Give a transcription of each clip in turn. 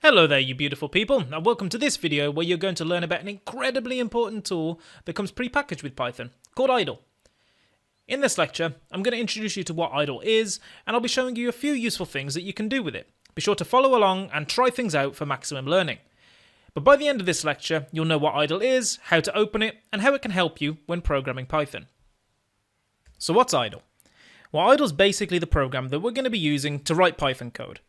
Hello there, you beautiful people, and welcome to this video where you're going to learn about an incredibly important tool that comes pre-packaged with Python, called IDLE. In this lecture, I'm going to introduce you to what IDLE is, and I'll be showing you a few useful things that you can do with it. Be sure to follow along and try things out for maximum learning. But by the end of this lecture, you'll know what IDLE is, how to open it, and how it can help you when programming Python. So what's IDLE? Well, IDLE is basically the program that we're going to be using to write Python code.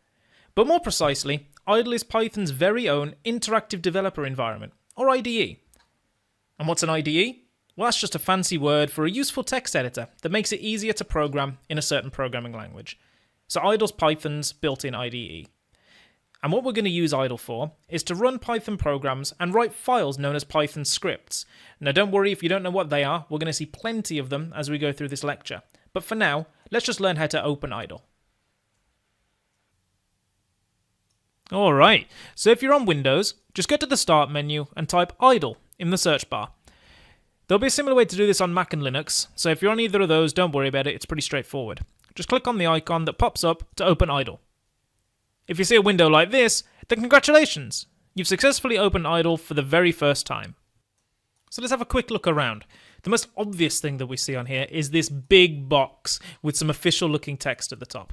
But more precisely, IDLE is Python's very own interactive developer environment, or IDE. And what's an IDE? Well, that's just a fancy word for a useful text editor that makes it easier to program in a certain programming language. So IDLE's Python's built-in IDE. And what we're going to use IDLE for is to run Python programs and write files known as Python scripts. Now don't worry if you don't know what they are, we're going to see plenty of them as we go through this lecture. But for now, let's just learn how to open IDLE. Alright, so if you're on Windows, just go to the Start menu and type IDLE in the search bar. There'll be a similar way to do this on Mac and Linux, so if you're on either of those, don't worry about it, it's pretty straightforward. Just click on the icon that pops up to open IDLE. If you see a window like this, then congratulations! You've successfully opened IDLE for the very first time. So let's have a quick look around. The most obvious thing that we see on here is this big box with some official looking text at the top.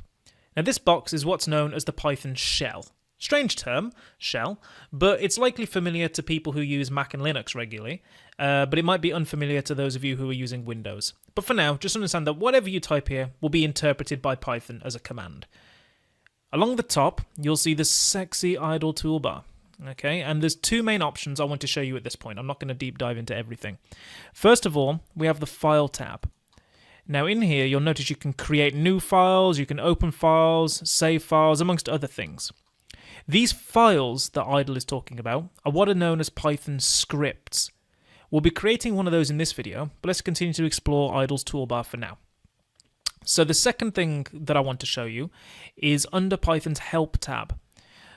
Now this box is what's known as the Python shell. Strange term, shell, but it's likely familiar to people who use Mac and Linux regularly, but it might be unfamiliar to those of you who are using Windows. But for now, just understand that whatever you type here will be interpreted by Python as a command. Along the top, you'll see the sexy IDLE toolbar. Okay, and there's two main options I want to show you at this point. I'm not going to deep dive into everything. First of all, we have the File tab. Now in here, you'll notice you can create new files, you can open files, save files, amongst other things. These files that IDLE is talking about are what are known as Python scripts. We'll be creating one of those in this video, but let's continue to explore IDLE's toolbar for now. So the second thing that I want to show you is under Python's Help tab.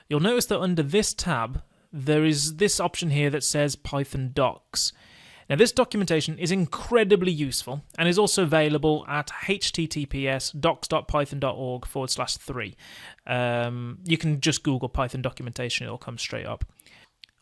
You'll notice that under this tab, there is this option here that says Python Docs. Now this documentation is incredibly useful and is also available at https://docs.python.org/3. You can just Google Python documentation, it'll come straight up.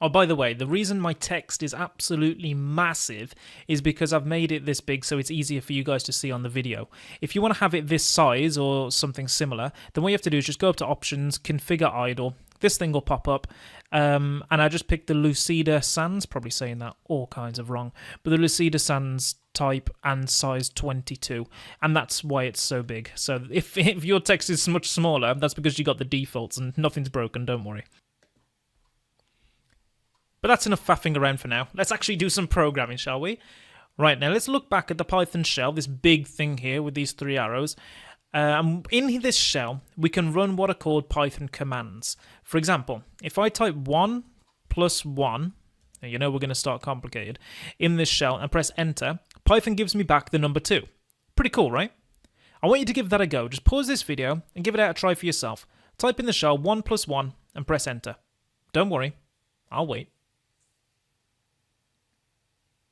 Oh, by the way, the reason my text is absolutely massive is because I've made it this big so it's easier for you guys to see on the video. If you want to have it this size or something similar, then what you have to do is just go up to Options, Configure IDLE. This thing will pop up, and I just picked the Lucida Sans, probably saying that all kinds of wrong, but the Lucida Sans type and size 22, and that's why it's so big. So if your text is much smaller, that's because you got the defaults and nothing's broken, don't worry. But that's enough faffing around for now. Let's actually do some programming, shall we? Right, now let's look back at the Python shell, this big thing here with these three arrows. In this shell, we can run what are called Python commands. For example, if I type 1 + 1, you know we're going to start complicated, in this shell and press enter, Python gives me back the number 2. Pretty cool, right? I want you to give that a go. Just pause this video and give it out a try for yourself. Type in the shell 1 + 1 and press enter. Don't worry, I'll wait.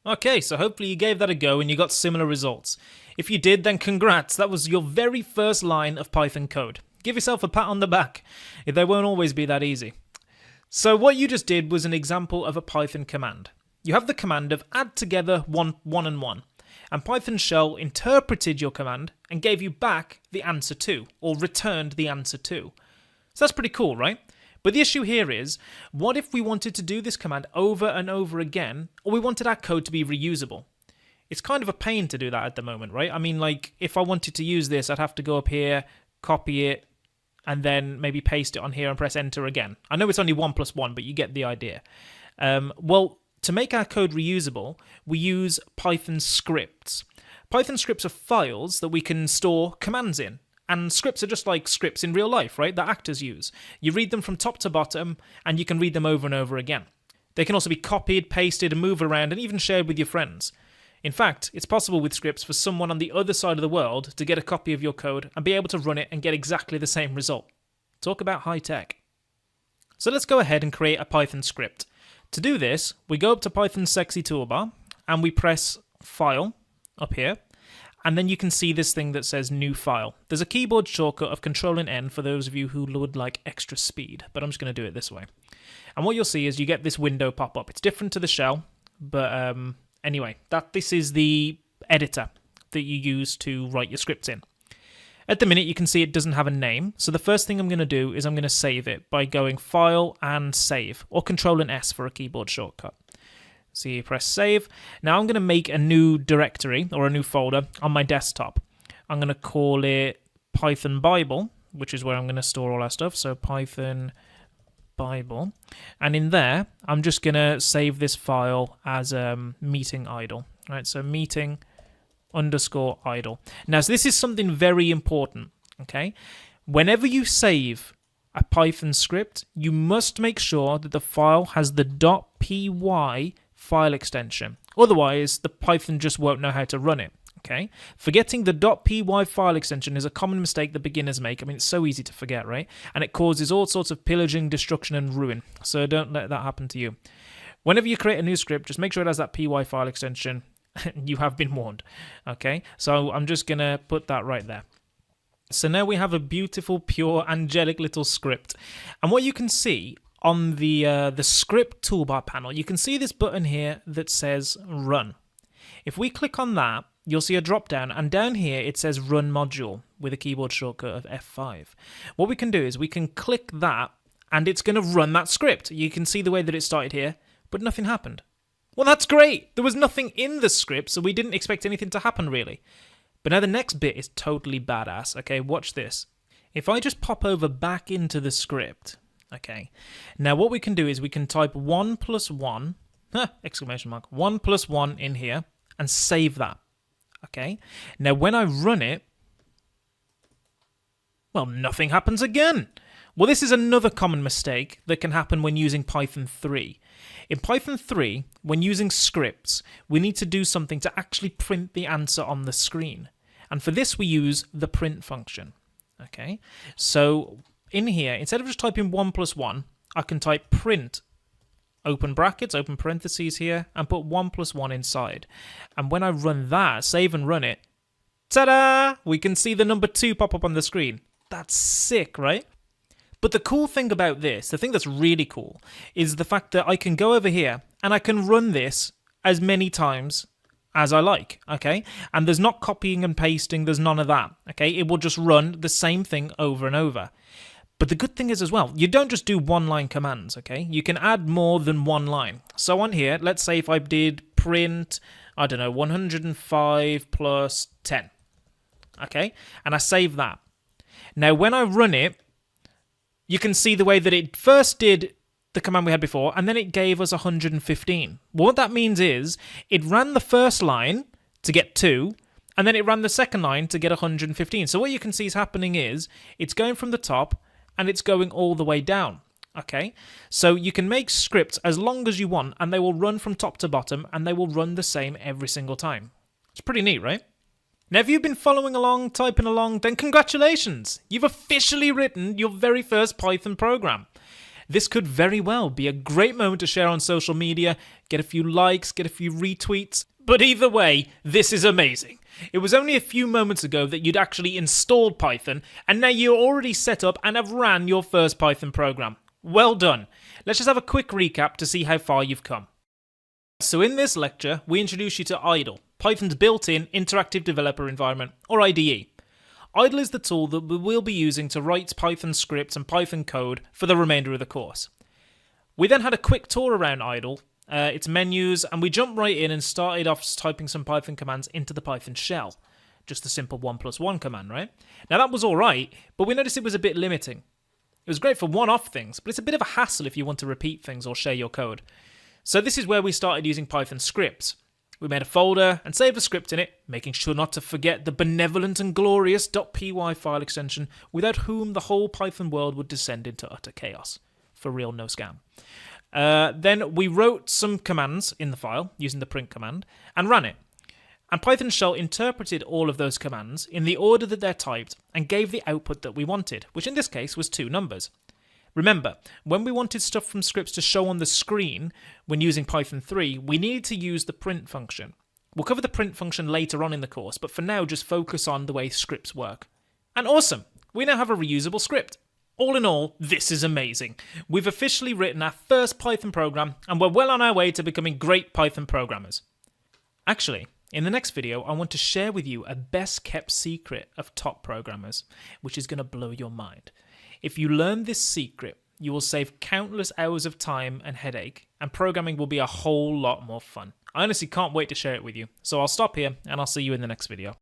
Okay, so hopefully you gave that a go and you got similar results. If you did, then congrats, that was your very first line of Python code. Give yourself a pat on the back. They won't always be that easy. So what you just did was an example of a Python command. You have the command of add together 1 and 1, and Python shell interpreted your command and gave you back the answer 2, or returned the answer 2. So that's pretty cool, right? But the issue here is, what if we wanted to do this command over and over again, or we wanted our code to be reusable? It's kind of a pain to do that at the moment, right? I mean, like, if I wanted to use this, I'd have to go up here, copy it, and then maybe paste it on here and press enter again. I know it's only 1 + 1, but you get the idea. Well, to make our code reusable, we use Python scripts. Python scripts are files that we can store commands in. And scripts are just like scripts in real life, right, that actors use. You read them from top to bottom, and you can read them over and over again. They can also be copied, pasted, and moved around, and even shared with your friends. In fact, it's possible with scripts for someone on the other side of the world to get a copy of your code and be able to run it and get exactly the same result. Talk about high tech. So let's go ahead and create a Python script. To do this, we go up to Python's sexy toolbar, and we press File up here, and then you can see this thing that says new file. There's a keyboard shortcut of Control and N for those of you who would like extra speed, but I'm just going to do it this way. And what you'll see is you get this window pop up. It's different to the shell, but anyway, this is the editor that you use to write your scripts in. At the minute, you can see it doesn't have a name, so the first thing I'm going to do is I'm going to save it by going File and Save, or Control and S for a keyboard shortcut. So you press Save. Now I'm going to make a new directory, or a new folder, on my desktop. I'm going to call it Python Bible, which is where I'm going to store all our stuff, so Python Bible. And in there, I'm just going to save this file as meeting idle. Right, so meeting _idle. Now, so this is something very important, okay? Whenever you save a Python script, you must make sure that the file has the .py file extension. Otherwise, the Python just won't know how to run it, okay? Forgetting the .py file extension is a common mistake that beginners make. I mean, it's so easy to forget, right? And it causes all sorts of pillaging, destruction, and ruin. So don't let that happen to you. Whenever you create a new script, just make sure it has that py file extension. You have been warned, okay? So I'm just going to put that right there. So now we have a beautiful, pure, angelic little script. And what you can see on the script toolbar panel, you can see this button here that says Run. If we click on that, you'll see a drop-down, and down here it says Run Module with a keyboard shortcut of F5. What we can do is we can click that, and it's going to run that script. You can see the way that it started here, but nothing happened. Well, that's great. There was nothing in the script, so we didn't expect anything to happen, really. But now the next bit is totally badass. Okay, watch this. If I just pop over back into the script, okay, now what we can do is we can type 1 + 1, exclamation mark, 1 + 1 in here, and save that. Okay, now when I run it, well, nothing happens again. Well, this is another common mistake that can happen when using Python 3. In Python 3, when using scripts, we need to do something to actually print the answer on the screen. And for this, we use the print function. Okay, so in here, instead of just typing 1 + 1, I can type print, open brackets, open parentheses here, and put 1 + 1 inside. And when I run that, save and run it, ta-da! We can see the number 2 pop up on the screen. That's sick, right? But the cool thing about this, the thing that's really cool, is the fact that I can go over here and I can run this as many times as I like, okay? And there's not copying and pasting, there's none of that, okay? It will just run the same thing over and over. But the good thing is as well, you don't just do one-line commands, okay? You can add more than one line. So on here, let's say if I did print, I don't know, 105 + 10, okay? And I save that. Now, when I run it, you can see the way that it first did the command we had before, and then it gave us 115. Well, what that means is it ran the first line to get 2, and then it ran the second line to get 115. So what you can see is happening is it's going from the top, and it's going all the way down. Okay? So you can make scripts as long as you want, and they will run from top to bottom, and they will run the same every single time. It's pretty neat, right? Now, if you've been following along, typing along, then congratulations! You've officially written your very first Python program. This could very well be a great moment to share on social media, get a few likes, get a few retweets. But either way, this is amazing. It was only a few moments ago that you'd actually installed Python, and now you're already set up and have ran your first Python program. Well done. Let's just have a quick recap to see how far you've come. So in this lecture, we introduce you to IDLE, Python's built-in interactive developer environment, or IDE. IDLE is the tool that we will be using to write Python scripts and Python code for the remainder of the course. We then had a quick tour around IDLE, its menus, and we jumped right in and started off typing some Python commands into the Python shell. Just the simple 1 + 1 command, right? Now that was alright, but we noticed it was a bit limiting. It was great for one-off things, but it's a bit of a hassle if you want to repeat things or share your code. So this is where we started using Python scripts. We made a folder and saved a script in it, making sure not to forget the benevolent and glorious .py file extension, without whom the whole Python world would descend into utter chaos. For real, no scam. Then we wrote some commands in the file using the print command and ran it. And Python shell interpreted all of those commands in the order that they're typed and gave the output that we wanted, which in this case was 2 numbers. Remember, when we wanted stuff from scripts to show on the screen when using Python 3, we needed to use the print function. We'll cover the print function later on in the course, but for now just focus on the way scripts work. And awesome! We now have a reusable script. All in all, this is amazing. We've officially written our first Python program, and we're well on our way to becoming great Python programmers. Actually, in the next video, I want to share with you a best kept secret of top programmers, which is going to blow your mind. If you learn this secret, you will save countless hours of time and headache, and programming will be a whole lot more fun. I honestly can't wait to share it with you. So I'll stop here, and I'll see you in the next video.